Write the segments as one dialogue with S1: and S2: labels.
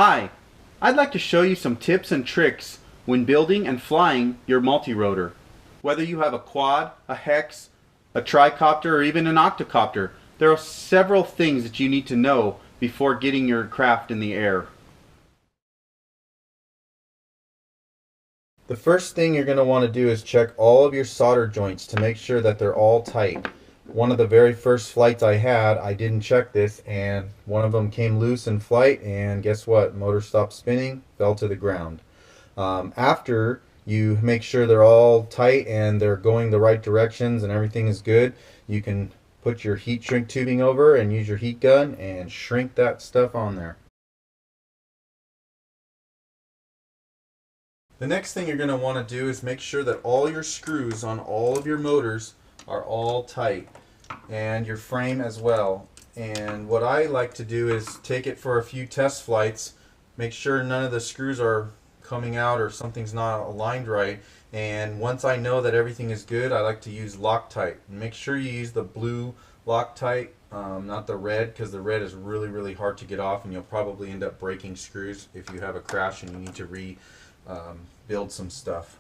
S1: Hi, I'd like to show you some tips and tricks when building and flying your multirotor. Whether you have a quad, a hex, a tricopter, or even an octocopter, there are several things that you need to know before getting your craft in the air.
S2: The first thing you're going to want to do is check all of your solder joints to make sure that they're all tight. One of the very first flights I had, I didn't check this, and one of them came loose in flight, and guess what? Motor stopped spinning, fell to the ground. After you make sure they're all tight and they're going the right directions and everything is good, you can put your heat shrink tubing over and use your heat gun and shrink that stuff on there. The next thing you're going to want to do is make sure that all your screws on all of your motors are all tight, and your frame as well. And what I like to do is take it for a few test flights, make sure none of the screws are coming out or something's not aligned right, and once I know that everything is good, I like to use Loctite. Make sure you use the blue Loctite, not the red, because the red is really hard to get off and you'll probably end up breaking screws if you have a crash and you need to build some stuff.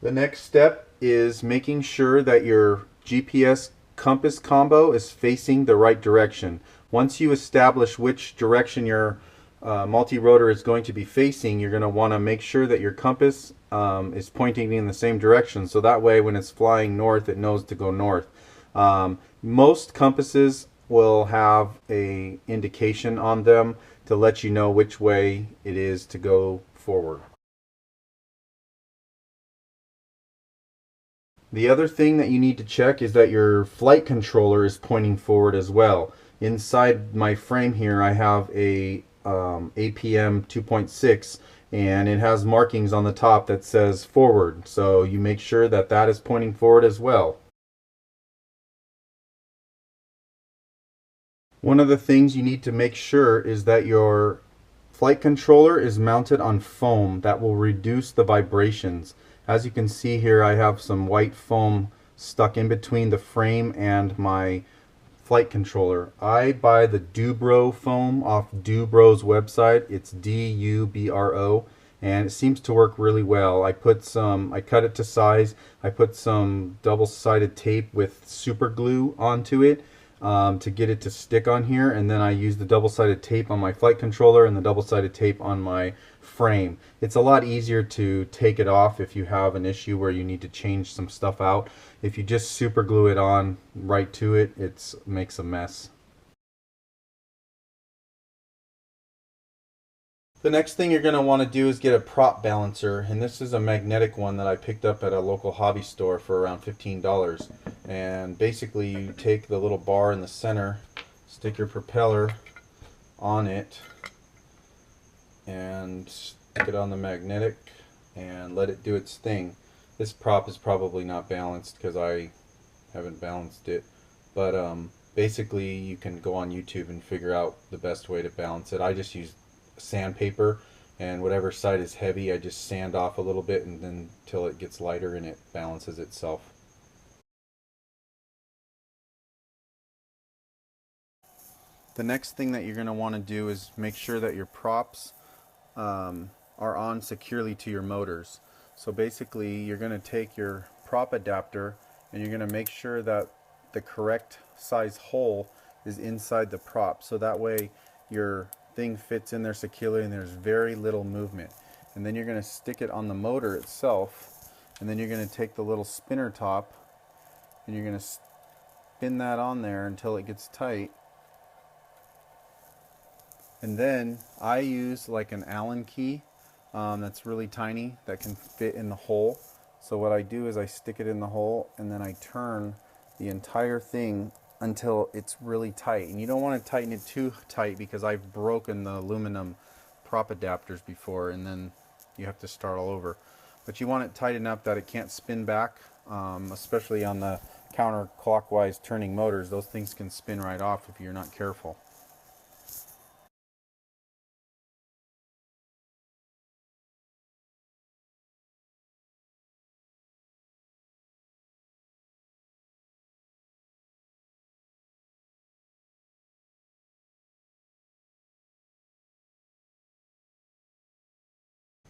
S2: The next step is making sure that your GPS compass combo is facing the right direction. Once you establish which direction your multi-rotor is going to be facing, you're going to want to make sure that your compass is pointing in the same direction, so that way when it's flying north it knows to go north. Most compasses will have a indication on them to let you know which way it is to go forward. The other thing that you need to check is that your flight controller is pointing forward as well. Inside my frame here I have a APM 2.6 and it has markings on the top that says forward, so you make sure that that is pointing forward as well. One of the things you need to make sure is that your flight controller is mounted on foam that will reduce the vibrations. As you can see here, I have some white foam stuck in between the frame and my flight controller. I buy the Dubro foam off Dubro's website. It's D-U-B-R-O, and it seems to work really well. I cut it to size. I put some double-sided tape with super glue onto it to get it to stick on here, and then I use the double-sided tape on my flight controller and the double-sided tape on my frame. It's a lot easier to take it off if you have an issue where you need to change some stuff out. If you just super glue it on right to it, it makes a mess. The next thing you're going to want to do is get a prop balancer, and this is a magnetic one that I picked up at a local hobby store for around $15. And basically you take the little bar in the center, stick your propeller on it, and stick it on the magnetic and let it do its thing. This prop is probably not balanced because I haven't balanced it, but basically you can go on YouTube and figure out the best way to balance it. I just use sandpaper, and whatever side is heavy I just sand off a little bit, and then until it gets lighter and it balances itself. The next thing that you're going to want to do is make sure that your props are on securely to your motors. So basically you're going to take your prop adapter and you're going to make sure that the correct size hole is inside the prop, so that way your thing fits in there securely and there's very little movement. And then you're going to stick it on the motor itself, and then you're going to take the little spinner top and you're going to spin that on there until it gets tight. And then I use like an Allen key that's really tiny that can fit in the hole. So what I do is I stick it in the hole and then I turn the entire thing until it's really tight. And you don't want to tighten it too tight because I've broken the aluminum prop adapters before and then you have to start all over. But you want it tight enough that it can't spin back, especially on the counterclockwise turning motors. Those things can spin right off if you're not careful.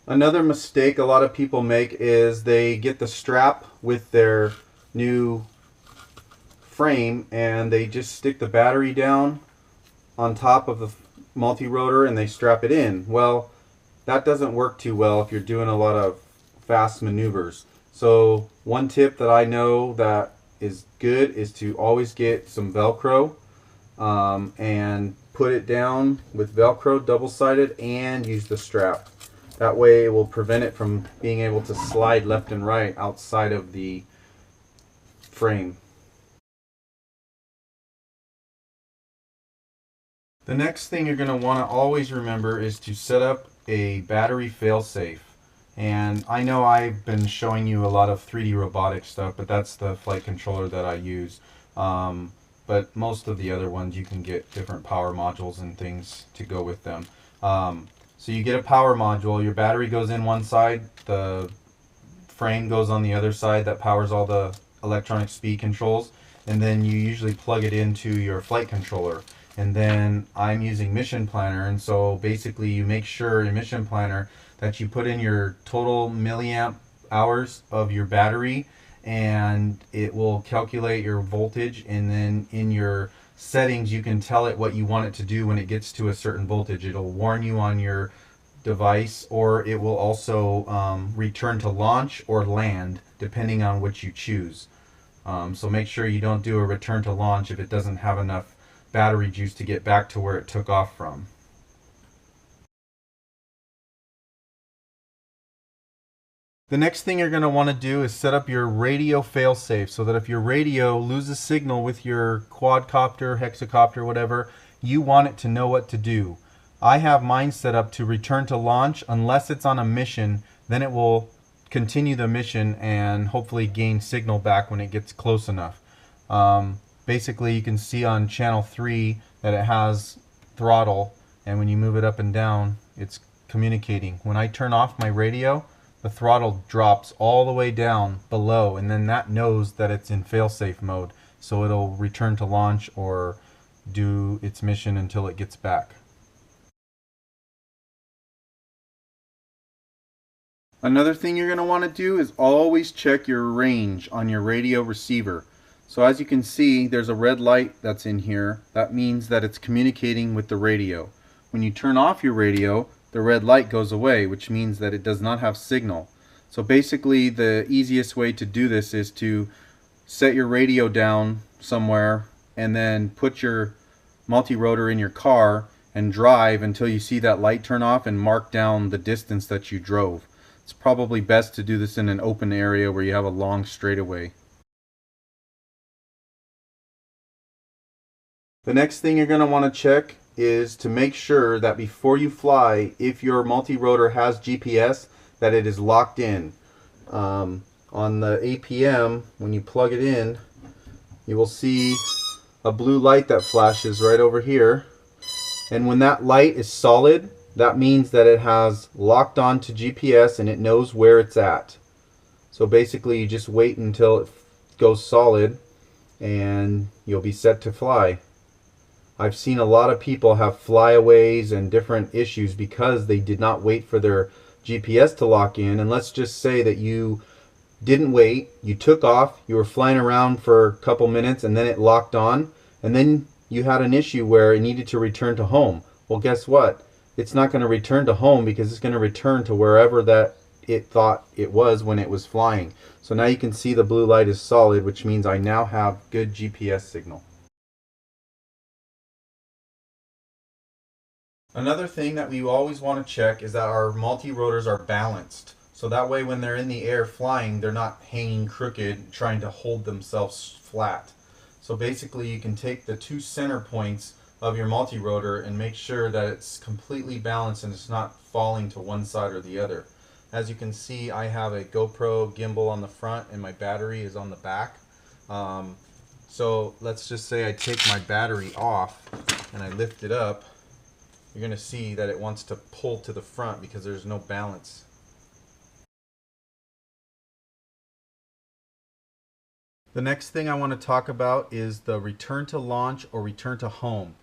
S2: Another mistake a lot of people make is they get the strap with their new frame and they just stick the battery down on top of the multi-rotor and they strap it in. Well, that doesn't work too well if you're doing a lot of fast maneuvers. So one tip that I know that is good is to always get some Velcro and put it down with Velcro double-sided and use the strap. That way it will prevent it from being able to slide left and right outside of the frame. The next thing you're going to want to always remember is to set up a battery failsafe. And I know I've been showing you a lot of 3D robotic stuff, but that's the flight controller that I use. But most of the other ones you can get different power modules and things to go with them. So you get a power module, your battery goes in one side, the frame goes on the other side that powers all the electronic speed controls, and then you usually plug it into your flight controller. And then I'm using Mission Planner, and so basically you make sure in Mission Planner that you put in your total milliamp hours of your battery, and it will calculate your voltage, and then in your settings you can tell it what you want it to do when it gets to a certain voltage. It'll warn you on your device, or it will also return to launch or land depending on which you choose. So make sure you don't do a return to launch if it doesn't have enough battery juice to get back to where it took off from. The next thing you're going to want to do is set up your radio failsafe so that if your radio loses signal with your quadcopter, hexacopter, whatever, you want it to know what to do. I have mine set up to return to launch unless it's on a mission, then it will continue the mission and hopefully gain signal back when it gets close enough. Basically you can see on channel 3 that it has throttle, and when you move it up and down it's communicating. When I turn off my radio, the throttle drops all the way down below, and then that knows that it's in failsafe mode, so it'll return to launch or do its mission until it gets back. Another thing you're going to want to do is always check your range on your radio receiver. So as you can see, there's a red light that's in here. That means that it's communicating with the radio. When you turn off your radio, the red light goes away, which means that it does not have signal. So basically the easiest way to do this is to set your radio down somewhere and then put your multi-rotor in your car and drive until you see that light turn off and mark down the distance that you drove. It's probably best to do this in an open area where you have a long straightaway. The next thing you're going to want to check is to make sure that before you fly, if your multi-rotor has GPS, that it is locked in. On the APM, when you plug it in, you will see a blue light that flashes right over here. And when that light is solid, that means that it has locked on to GPS and it knows where it's at. So basically you just wait until it goes solid and you'll be set to fly. I've seen a lot of people have flyaways and different issues because they did not wait for their GPS to lock in. And let's just say that you didn't wait, you took off, you were flying around for a couple minutes and then it locked on, and then you had an issue where it needed to return to home. Well, guess what? It's not going to return to home because it's going to return to wherever that it thought it was when it was flying. So now you can see the blue light is solid, which means I now have good GPS signal. Another thing that we always want to check is that our multi-rotors are balanced. So that way when they're in the air flying, they're not hanging crooked trying to hold themselves flat. So basically you can take the two center points of your multi-rotor and make sure that it's completely balanced and it's not falling to one side or the other. As you can see, I have a GoPro gimbal on the front and my battery is on the back. So let's just say I take my battery off and I lift it up. You're going to see that it wants to pull to the front because there's no balance. The next thing I want to talk about is the return to launch or return to home.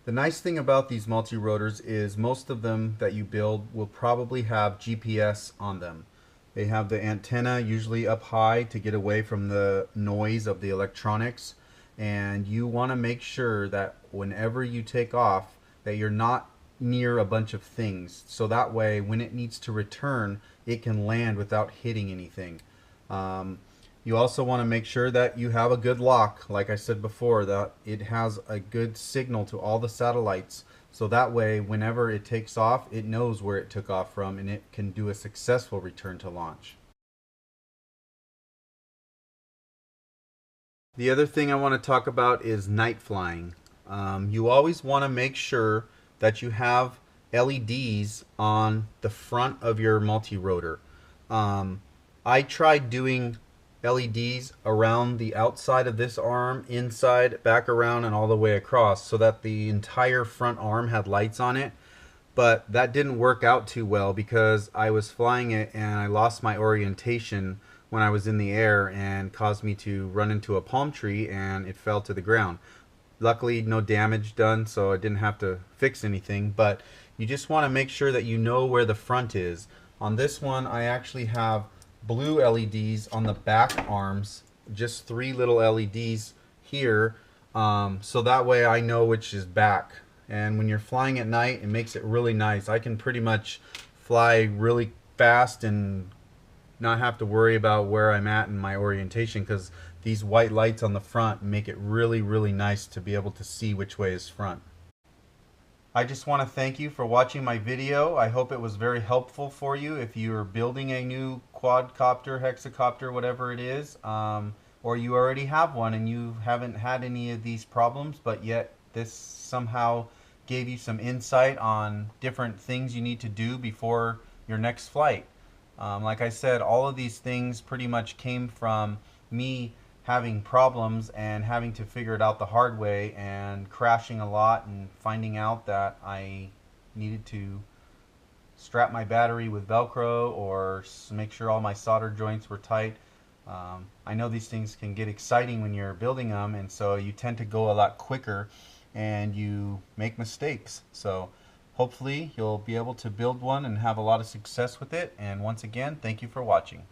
S1: The nice thing about these multi-rotors is most of them that you build will probably have GPS on them. They have the antenna usually up high to get away from the noise of the electronics, and you want to make sure that whenever you take off that you're not near a bunch of things, so that way when it needs to return it can land without hitting anything. You also want to make sure that you have a good lock, like I said before, that it has a good signal to all the satellites, so that way whenever it takes off it knows where it took off from and it can do a successful return to launch. The other thing I want to talk about is night flying. You always want to make sure that you have LEDs on the front of your multi-rotor. I tried doing LEDs around the outside of this arm, inside, back around, and all the way across, so that the entire front arm had lights on it. But that didn't work out too well because I was flying it and I lost my orientation when I was in the air and caused me to run into a palm tree and it fell to the ground. Luckily no damage done, so I didn't have to fix anything, but you just want to make sure that you know where the front is. On this one I actually have blue LEDs on the back arms, just 3 little LEDs here, so that way I know which is back. And when you're flying at night it makes it really nice. I can pretty much fly really fast and not have to worry about where I'm at in my orientation, because these white lights on the front make it really nice to be able to see which way is front. I just want to thank you for watching my video. I hope it was very helpful for you if you're building a new quadcopter, hexacopter, whatever it is, or you already have one and you haven't had any of these problems, but yet this somehow gave you some insight on different things you need to do before your next flight. Like I said, all of these things pretty much came from me having problems and having to figure it out the hard way and crashing a lot and finding out that I needed to strap my battery with Velcro or make sure all my solder joints were tight. I know these things can get exciting when you're building them, and so you tend to go a lot quicker and you make mistakes. So hopefully you'll be able to build one and have a lot of success with it. And once again, thank you for watching.